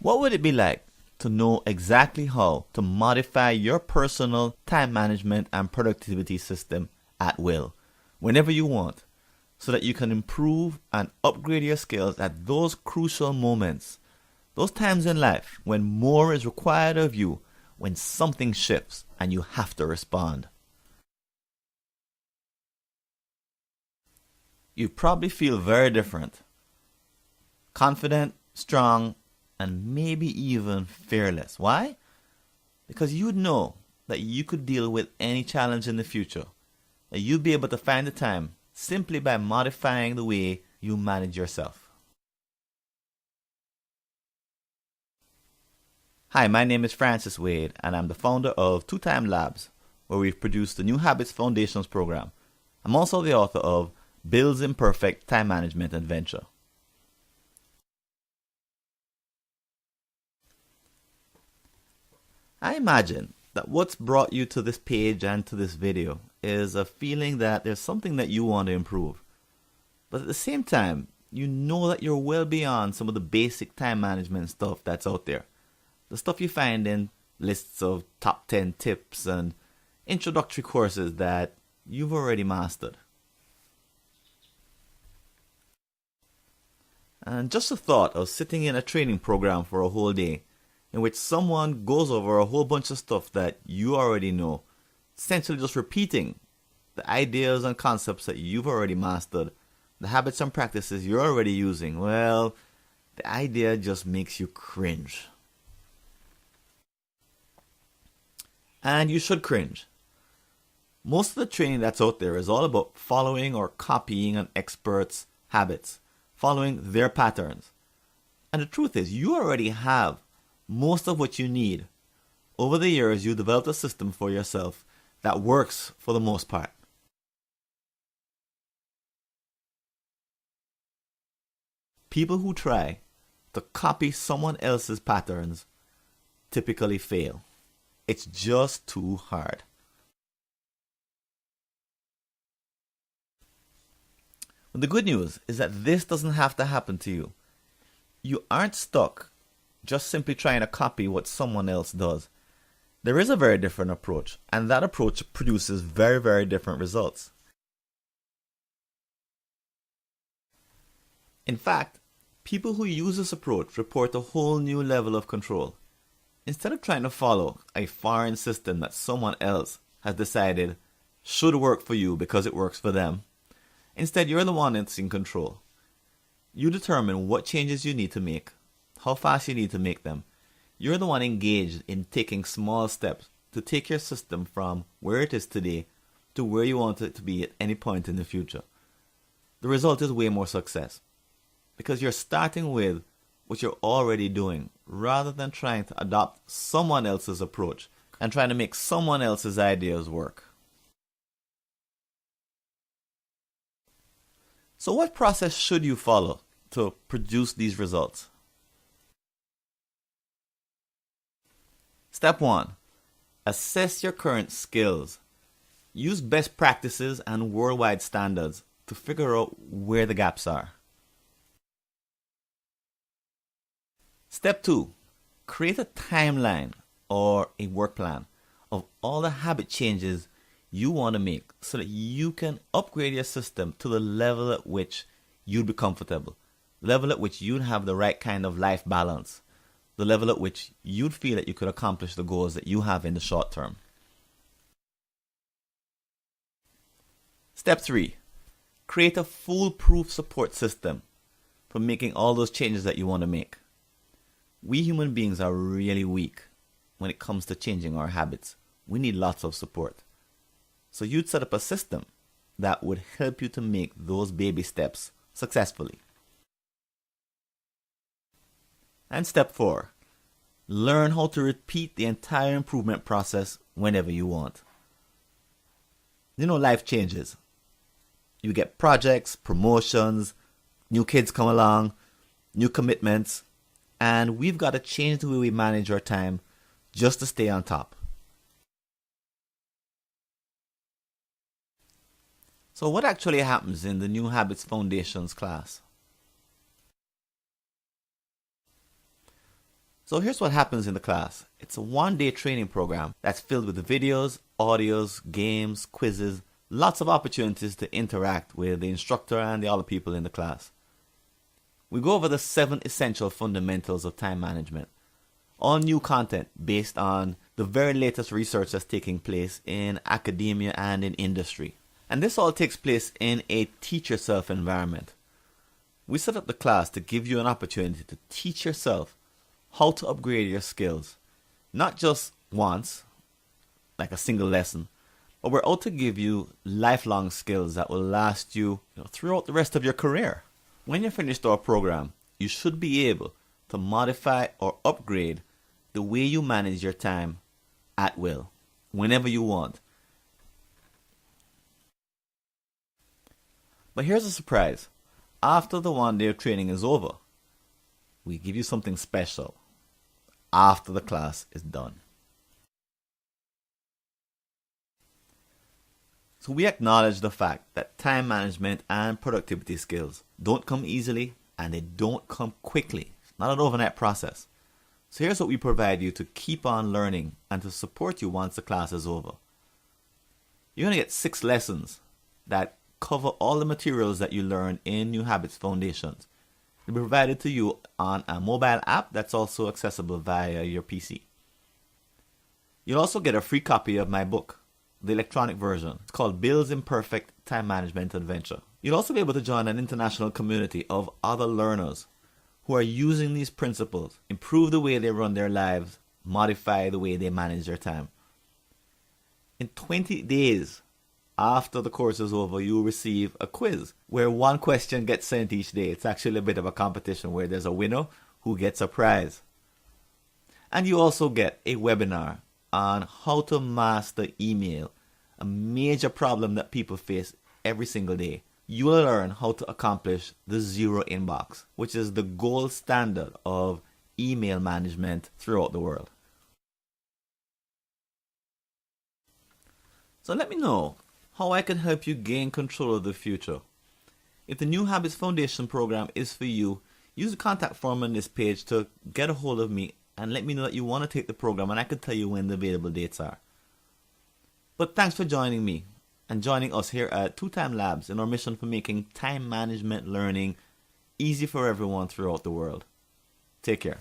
What would it be like to know exactly how to modify your personal time management and productivity system at will, whenever you want, so that you can improve and upgrade your skills at those crucial moments, those times in life when more is required of you, when something shifts and you have to respond? You probably feel very different, confident, strong, and maybe even fearless. Why? Because you'd know that you could deal with any challenge in the future, that you'd be able to find the time simply by modifying the way you manage yourself. Hi, my name is Francis Wade, and I'm the founder of Two Time Labs, where we've produced the NewHabits Foundations program. I'm also the author of Bill's Imperfect Time Management Adventure. I imagine that what's brought you to this page and to this video is a feeling that there's something that you want to improve. But at the same time, you know that you're well beyond some of the basic time management stuff that's out there. The stuff you find in lists of top 10 tips and introductory courses that you've already mastered. And just the thought of sitting in a training program for a whole day in which someone goes over a whole bunch of stuff that you already know, essentially just repeating the ideas and concepts that you've already mastered, the habits and practices you're already using, well, the idea just makes you cringe. And you should cringe. Most of the training that's out there is all about following or copying an expert's habits, following their patterns. And the truth is, you already have most of what you need. Over the years, you developed a system for yourself that works for the most part. People who try to copy someone else's patterns typically fail. It's just too hard. But the good news is that this doesn't have to happen to you. You aren't stuck just simply trying to copy what someone else does. There is a very different approach, and that approach produces very, very different results. In fact, people who use this approach report a whole new level of control. Instead of trying to follow a foreign system that someone else has decided should work for you because it works for them, instead you're the one that's in control. You determine what changes you need to make, how fast you need to make them. You're the one engaged in taking small steps to take your system from where it is today to where you want it to be at any point in the future. The result is way more success, because you're starting with what you're already doing rather than trying to adopt someone else's approach and trying to make someone else's ideas work. So what process should you follow to produce these results? Step 1. Assess your current skills. Use best practices and worldwide standards to figure out where the gaps are. Step 2. Create a timeline or a work plan of all the habit changes you want to make so that you can upgrade your system to the level at which you'd be comfortable, the level at which you'd have the right kind of life balance, the level at which you'd feel that you could accomplish the goals that you have in the short term. Step 3. Create a foolproof support system for making all those changes that you want to make. We human beings are really weak when it comes to changing our habits. We need lots of support. So you'd set up a system that would help you to make those baby steps successfully. And step 4, learn how to repeat the entire improvement process whenever you want. You know, life changes. You get projects, promotions, new kids come along, new commitments, and we've got to change the way we manage our time just to stay on top. So what actually happens in the NewHabits Foundations class? So here's what happens in the class. It's a one-day training program that's filled with videos, audios, games, quizzes, lots of opportunities to interact with the instructor and the other people in the class. We go over the 7 essential fundamentals of time management. All new content based on the very latest research that's taking place in academia and in industry. And this all takes place in a teach yourself environment. We set up the class to give you an opportunity to teach yourself how to upgrade your skills. Not just once, like a single lesson, but we're out to give you lifelong skills that will last you, throughout the rest of your career. When you're finished our program, you should be able to modify or upgrade the way you manage your time at will, whenever you want. But here's a surprise. After the one-day of training is over, we give you something special after the class is done. So we acknowledge the fact that time management and productivity skills don't come easily and they don't come quickly. It's not an overnight process. So here's what we provide you to keep on learning and to support you once the class is over. You're going to get 6 lessons that cover all the materials that you learn in NewHabits Foundations. They'll be provided to you on a mobile app that's also accessible via your PC. You'll also get a free copy of my book, the electronic version. It's called Bill's Imperfect Time Management Adventure. You'll also be able to join an international community of other learners who are using these principles, improve the way they run their lives, modify the way they manage their time. In 20 days after the course is over, you will receive a quiz where 1 question gets sent each day. It's actually a bit of a competition where there's a winner who gets a prize. And you also get a webinar on how to master email, a major problem that people face every single day. You will learn how to accomplish the 0 inbox, which is the gold standard of email management throughout the world. So let me know how I can help you gain control of the future. If the NewHabits Foundation program is for you, use the contact form on this page to get a hold of me and let me know that you want to take the program, and I can tell you when the available dates are. But thanks for joining me and joining us here at 2Time Labs in our mission for making time management learning easy for everyone throughout the world. Take care.